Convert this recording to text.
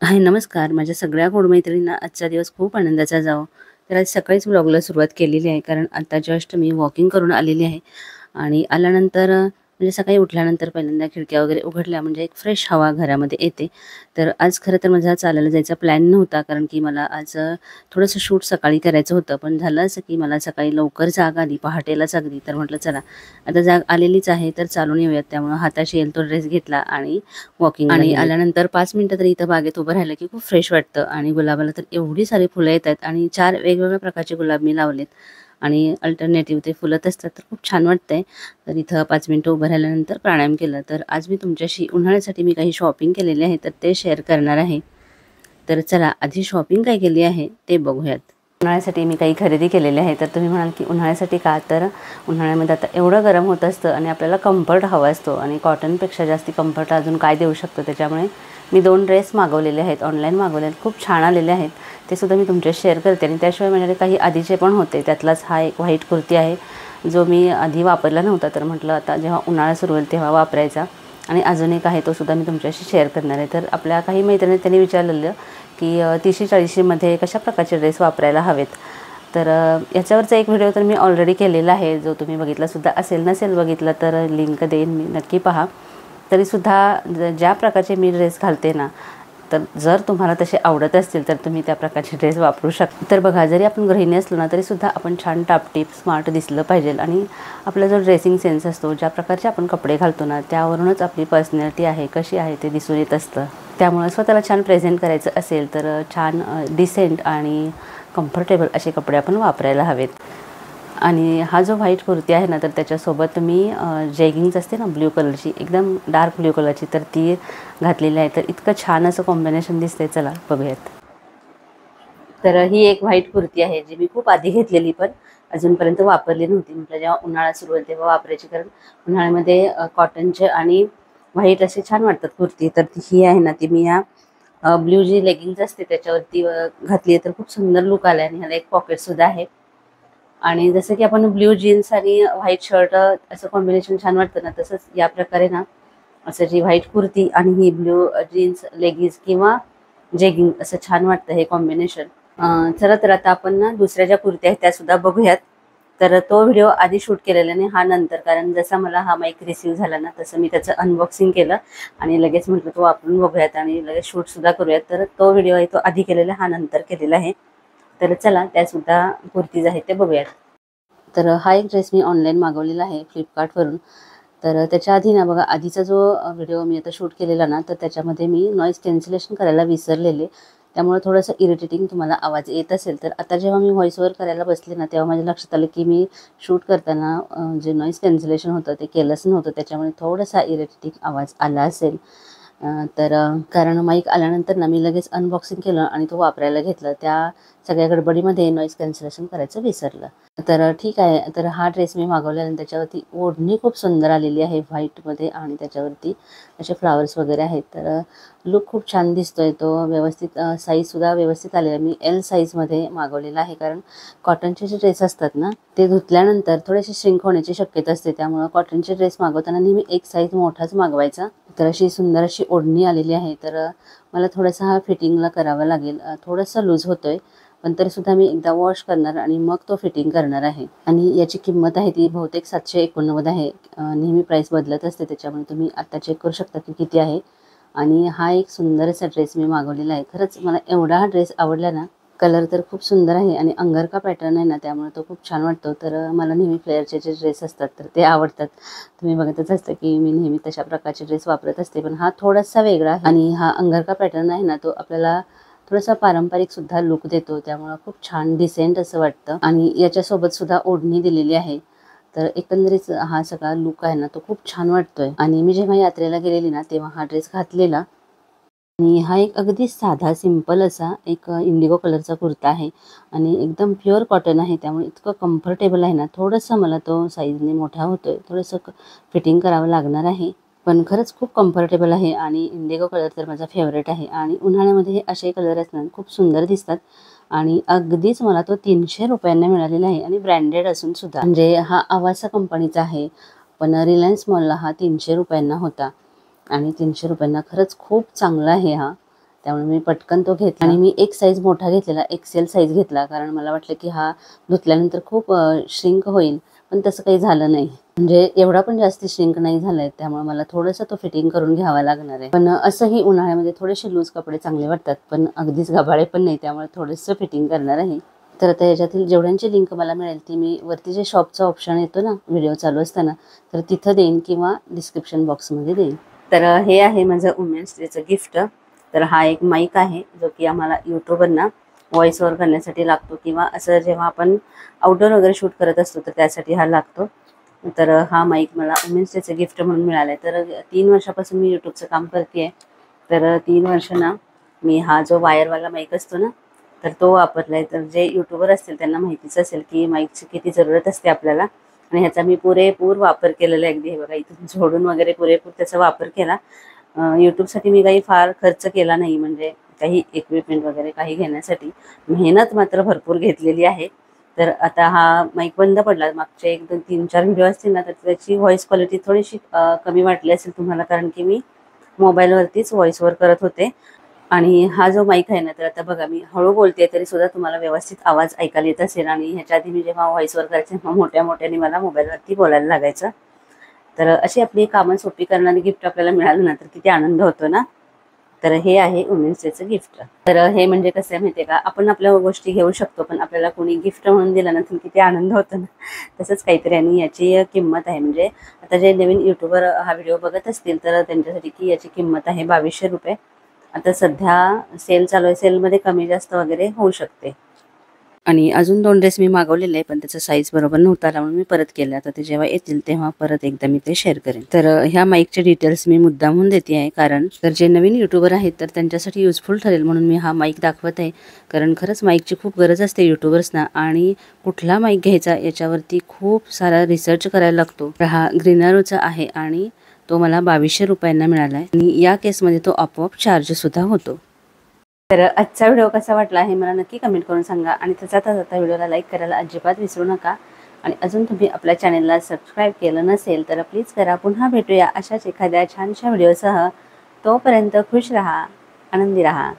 हाय नमस्कार. माझ्या सगळ्या गोड मैत्रिणींना आजचा दिवस खूप आनंदाचा जावो. तर आज सकाळीच व्लॉगला सुरुवात केलेली आहे, कारण आता जस्ट मी वॉकिंग करून आलेली आहे. आणि आल्यानंतर म्हणजे सकाळी उठल्यानंतर पहिल्यांदा खिडक्या वगैरे उघडल्या म्हणजे एक फ्रेश हवा घरामध्ये येते. तर आज खरं तर माझा चालायला जायचा प्लॅन नव्हता, कारण की मला आज थोडंसं शूट सकाळी करायचं होतं. पण झालं असं की मला सकाळी लवकर जाग आली, पहाटेलाच अगदी. तर म्हटलं चला आता जाग आलेलीच आहे तर चालून येऊयात. त्यामुळे हाताशी येईल तो ड्रेस घेतला आणि वॉकिंग आणि आल्यानंतर 5 मिनिटं तरी इथं बागेत उभं राहिलं की खूप फ्रेश वाटतं. आणि गुलाबाला तर एवढी सारी फुलं येत आहेत आणि 4 वेगवेगळ्या प्रकारचे गुलाब मी लावलेत आणि अल्टरनेटिव्ह ते फुलत असतात, तर खूप छान वाटतंय. तर इथं 5 मिनिटं उभं राहिल्यानंतर प्राणायाम केला. तर आज मी तुमच्याशी उन्हाळ्यासाठी मी काही शॉपिंग केलेली आहे तर ते शेअर करणार आहे. तर चला आधी शॉपिंग काय केली आहे ते बघूयात. उन्हाळ्यासाठी मी काही खरेदी केलेली आहे. तर तुम्ही म्हणाल की उन्हाळ्यासाठी का, तर उन्हाळ्यामध्ये आता एवढं गरम होत असतं आणि आपल्याला कम्फर्ट हवा असतो आणि कॉटनपेक्षा जास्ती कम्फर्ट अजून काय देऊ शकतं. त्याच्यामुळे मी 2 ड्रेस मागवलेले आहेत, ऑनलाईन मागवले आहेत, खूप छान आलेले आहेत. ते सुद्धा मी तुमच्याशी शेअर करते. आणि त्याशिवाय माझ्याकडे काही आधीचे पण होते. त्यातलाच हा एक व्हाईट कुर्ती आहे जो मी आधी वापरला नव्हता, तर म्हटलं आता जेव्हा उन्हाळा सुरू होईल तेव्हा वापरायचा. आणि अजून एक आहे तो सुद्धा मी तुमच्याशी शेअर करणार आहे. तर आपल्या काही मैत्रिणी त्यांनी विचारलेलं की 30-40मध्ये कशा प्रकारचे ड्रेस वापरायला हवेत. तर याच्यावरचा एक व्हिडिओ तर मी ऑलरेडी केलेला आहे, जो तुम्ही बघितलासुद्धा असेल. नसेल बघितला तर लिंक देईन मी, नक्की पहा. तरीसुद्धा ज्या प्रकारचे मी ड्रेस घालते ना, तर जर तुम्हाला तसे आवडत असतील तर तुम्ही त्या प्रकारचे ड्रेस वापरू शकता. तर बघा, जरी आपण गृहिणी असलो ना तरीसुद्धा आपण छान टापटीप स्मार्ट दिसलं पाहिजे. आणि आपला जो ड्रेसिंग सेन्स असतो, ज्या प्रकारचे आपण कपडे घालतो ना, त्यावरूनच आपली पर्सनॅलिटी आहे कशी आहे ते दिसून येत असतं. त्यामुळे स्वतःला छान प्रेझेंट करायचं असेल तर छान डिसेंट आणि कम्फर्टेबल असे कपडे आपण वापरायला हवेत. आणि हा जो व्हाईट कुर्ती आहे ना, तर त्याच्यासोबत मी जेगिंग्स असते ना ब्ल्यू कलरची, एकदम डार्क ब्ल्यू कलरची, तर ती घातलेली आहे. तर इतकं छान असं कॉम्बिनेशन दिसतंय. चला बघूयात. तर ही एक व्हाईट कुर्ती आहे जी मी खूप आधी घेतलेली, पण अजूनपर्यंत वापरली नव्हती. म्हटलं जेव्हा उन्हाळा सुरू होईल तेव्हा वापरायची, कारण उन्हाळ्यामध्ये कॉटनचे आणि व्हाईट असे छान वाटतात कुर्ती. तर ही आहे ना, ती मी या ब्ल्यू जी लेगिंग्स असते त्याच्यावरती घातली आहे. तर खूप सुंदर लुक आला आहे. आणि ह्याला एक पॉकेटसुद्धा आहे. आणि जसं की आपण ब्ल्यू जीन्स आणि व्हाईट शर्ट असं कॉम्बिनेशन छान वाटतं ना, तसंच या प्रकारे ना असं जी व्हाईट कुर्ती आणि ही ब्ल्यू जीन्स लेगिन्स किंवा जेगिंग असं छान वाटतं हे कॉम्बिनेशन. चला तर आता आपण ना दुसऱ्या ज्या कुर्त्या आहेत त्यासुद्धा बघूयात. तर तो व्हिडिओ आधी शूट केलेला आणि हा नंतर, कारण जसा मला हा माईक रिसीव्ह झाला ना तसं मी त्याचं अनबॉक्सिंग केलं आणि लगेच म्हटलं तो वापरून बघूयात आणि लगेच शूटसुद्धा करूयात. तर तो व्हिडिओ आहे तो आधी केलेला, हा नंतर केलेला आहे. तर चला त्यासुद्धा कुर्तीज आहेत ते बघूयात. तर हा एक ड्रेस मी ऑनलाईन मागवलेला आहे फ्लिपकार्टवरून. तर त्याच्या आधी ना बघा, आधीचा जो व्हिडिओ मी आता शूट केलेला ना, तर त्याच्यामध्ये मी नॉईज कॅन्सलेशन करायला विसरलेले. त्यामुळे थोडंसं इरिटेटिंग तुम्हाला आवाज येत असेल. तर आता जेव्हा मी व्हॉईस ओव्हर करायला बसले ना, तेव्हा माझ्या लक्षात आलं की मी शूट करताना जे नॉईज कॅन्सलेशन होतं ते केलंच नव्हतं. त्याच्यामुळे थोडासा इरिटेटिंग आवाज आला असेल. कारण माईक आल्यानंतर ना मी लगेच अनबॉक्सिंग केलं आणि तो वापरायला घेतला. त्या सगळ्या गडबडीमध्ये नॉईज कॅन्सलेशन करायचं विसरलं. तर ठीक आहे. तर हा ड्रेस मी मागवला आणि त्याच्यावरती ओढणी खूप सुंदर आलेली आहे व्हाईटमध्ये आणि त्याच्यावरती असे फ्लावर्स वगैरे आहेत. तर लुक खूप छान दिसतोय तो. व्यवस्थित साईजसुद्धा व्यवस्थित आलेला आहे. मी एल साईजमध्ये मागवलेला आहे, कारण कॉटनचे जे ड्रेस असतात ना ते धुतल्यानंतर थोडेसे श्रिंक होण्याची शक्यता असते. त्यामुळं कॉटनचे ड्रेस मागवताना नेहमी एक साईज मोठाच मागवायचा. तर अशी सुंदर अशी ओढणी आलेली आहे. तर मला थोडासा हा फिटिंगला करावा लागेल. थोडासा लूज होतोय, पण तरीसुद्धा मी एकदा वॉश करणार आणि मग तो फिटिंग करणार आहे. आणि याची किंमत आहे ती बहुतेक 789 आहे. नेहमी प्राईस बदलत असते, त्याच्यामुळे तुम्ही आत्ता चेक करू शकता की किती आहे. आणि हा एक सुंदर असा ड्रेस मी मागवलेला आहे. खरंच मला एवढा हा ड्रेस आवडला ना. कलर तर खूप सुंदर आहे आणि अंगरखा पॅटर्न आहे ना, त्यामुळे तो खूप छान वाटतो. तर मला नेहमी फ्लेअरचे जे ड्रेस असतात तर ते आवडतात. तुम्ही बघतच असतं की मी नेहमी तशा प्रकारचे ड्रेस वापरत असते, पण हा थोडासा वेगळा आहे. आणि हा अंगरखा पॅटर्न आहे ना, तो आपल्याला थोडासा पारंपरिकसुद्धा लुक देतो. त्यामुळं खूप छान डिसेंट असं वाटतं. आणि याच्यासोबतसुद्धा ओढणी दिलेली आहे. तर एकंदरीत हा सगळा लुक आहे ना, तो खूप छान वाटतोय. आणि मी जेव्हा यात्रेला गेलेली ना तेव्हा हा ड्रेस घातलेला. आणि हा एक अगदी साधा सिंपल असा एक इंडिगो कलरचा कुर्ता आहे आणि एकदम प्युअर कॉटन आहे. त्यामुळे इतकं कम्फर्टेबल आहे ना. थोडंसं मला तो साईजने मोठा होतोय, थोडंसं फिटिंग करावं लागणार आहे. पण खरंच खूप कम्फर्टेबल आहे आणि इंडिगो कलर तर माझा फेवरेट आहे. आणि उन्हाळ्यामध्ये हे असे कलर असतात खूप सुंदर दिसतात. आणि अगदीच मला तो 300 रुपयांना मिळालेला आहे आणि ब्रँडेड असून सुद्धा. म्हणजे हा आवासा कंपनीचा आहे, पण रिलायन्स मॉलला हा 300 रुपयांना होता. आणि 300 रुपयांना खरंच खूप चांगला आहे हा. त्यामुळे मी पटकन तो घेतला आणि मी एक साईज मोठा घेतलेला, एक्सेल साईज घेतला, कारण मला वाटलं की हा धुतल्यानंतर खूप श्रिंक होईल, पण तसं काही झालं नाही. म्हणजे एवढा पण जास्त श्रिंक नाही झालाय, त्यामुळे मला थोडंसं तो फिटिंग करून घ्यावा लागणार आहे. पण असंही उन्हाळ्यामध्ये थोडेसे लूज कपडे चांगले वाटतात, पण अगदीच गबाळे पण नाही, त्यामुळे थोडंसं फिटिंग करणार आहे. तर आता याच्यातील जेवढ्यांची लिंक मला मिळेल ती मी वरती जे शॉपचा ऑप्शन येतो ना व्हिडिओ चालू असताना, तर तिथं देईन किंवा डिस्क्रिप्शन बॉक्समध्ये देईन. तर हे आहे माझं वुमेन्स डेचं गिफ्ट. तर हा एक माईक आहे जो की आम्हाला यूट्यूबरना व्हॉइस ओव्हर करण्यासाठी लागतो, किंवा असं जेव्हा आपण आउटडोर वगैरे शूट करत असतो तर त्यासाठी हा लागतो. तर हा माईक मला वुमेन्स डेचं गिफ्ट म्हणून मिळालं आहे. तर 3 वर्षापासून मी यूट्यूबचं काम करते आहे. तर 3 वर्ष ना मी हा जो वायरवाला माईक असतो ना, तर तो वापरला आहे. तर जे यूट्यूबर असतील त्यांना माहितीच असेल की माईकची किती जरूरत असते आपल्याला, आणि ह्याचा मी पुरेपूर वापर केलेला आहे. अगदी हे बघा इथून जोडून वगैरे पुरेपूर त्याचा वापर केला. यूट्यूबसाठी मी काही फार खर्च केला नाही, म्हणजे काही इक्विपमेंट वगैरे काही घेण्यासाठी मेहनत मात्र भरपूर घेतलेली आहे. तर आता हा माईक बंद पडला. मागचे 1, 2, 3, 4 व्हिडिओ असतील ना, तर त्याची व्हॉइस क्वालिटी थोडीशी कमी वाटली असेल तुम्हाला, कारण की मी मोबाईलवरतीच व्हॉइस ओव्हर करत होते. आणि हा जो माईक आहे ना, तर आता बघा मी हळू बोलते तरी सुद्धा तुम्हाला व्यवस्थित आवाज ऐकायला येत असेल, आणि ह्याच्या आधी मी जेव्हा व्हॉइस ओव्हर करायचे तेव्हा मोठ्या मोठ्याने मला मोबाईलवरती बोलायला लागायचं. तर अशी आपली कामं सोपी करणारी गिफ्ट आपल्याला मिळालं ना, तर किती आनंद होतो ना. तर हे आहे वुमेन्स डेचं गिफ्ट. तर हे म्हणजे कसं आहे माहिती आहे का, आपण आपल्या गोष्टी घेऊ शकतो, पण आपल्याला कोणी गिफ्ट म्हणून दिलं ना तर किती आनंद होतो ना, तसंच काहीतरी. आणि याची किंमत आहे, म्हणजे आता जे नवीन यूट्यूबर हा व्हिडिओ बघत असतील तर त्यांच्यासाठी की याची किंमत आहे ₹2200. आता सध्या सेल चालू आहे, सेलमध्ये कमी जास्त वगैरे होऊ शकते. आणि अजून 2 ड्रेस मी मागवलेले आहे, पण त्याचा साईज बरोबर नव्हता, त्यामुळे मी परत केले. आता ते जेव्हा येतील तेव्हा परत एकदा मी ते शेअर करेन. तर ह्या माईकचे डिटेल्स मी मुद्दामहून देते आहे, कारण तर जे नवीन यूट्यूबर आहेत तर त्यांच्यासाठी युजफुल ठरेल म्हणून मी हा माईक दाखवत आहे. कारण खरंच माईकची खूप गरज असते यूट्यूबर्सना, आणि कुठला माईक घ्यायचा याच्यावरती खूप सारा रिसर्च करायला लागतो. हा ग्रीनरोचा आहे आणि तो मला ₹2200 मिळाला आहे, आणि या केसमध्ये तो आपोआप चार्ज सुद्धा होतो. तर आजचा व्हिडिओ कसा वाटला हे मला नक्की कमेंट करून सांगा, आणि जाता व्हिडिओला लाईक करायला अजिबात विसरू नका. आणि अजून तुम्ही आपल्या चॅनेलला सबस्क्राईब केलं नसेल तर प्लीज करा. पुन्हा भेटूया अशाच एखाद्या छानशा व्हिडिओसह. तोपर्यंत खुश राहा, आनंदी राहा.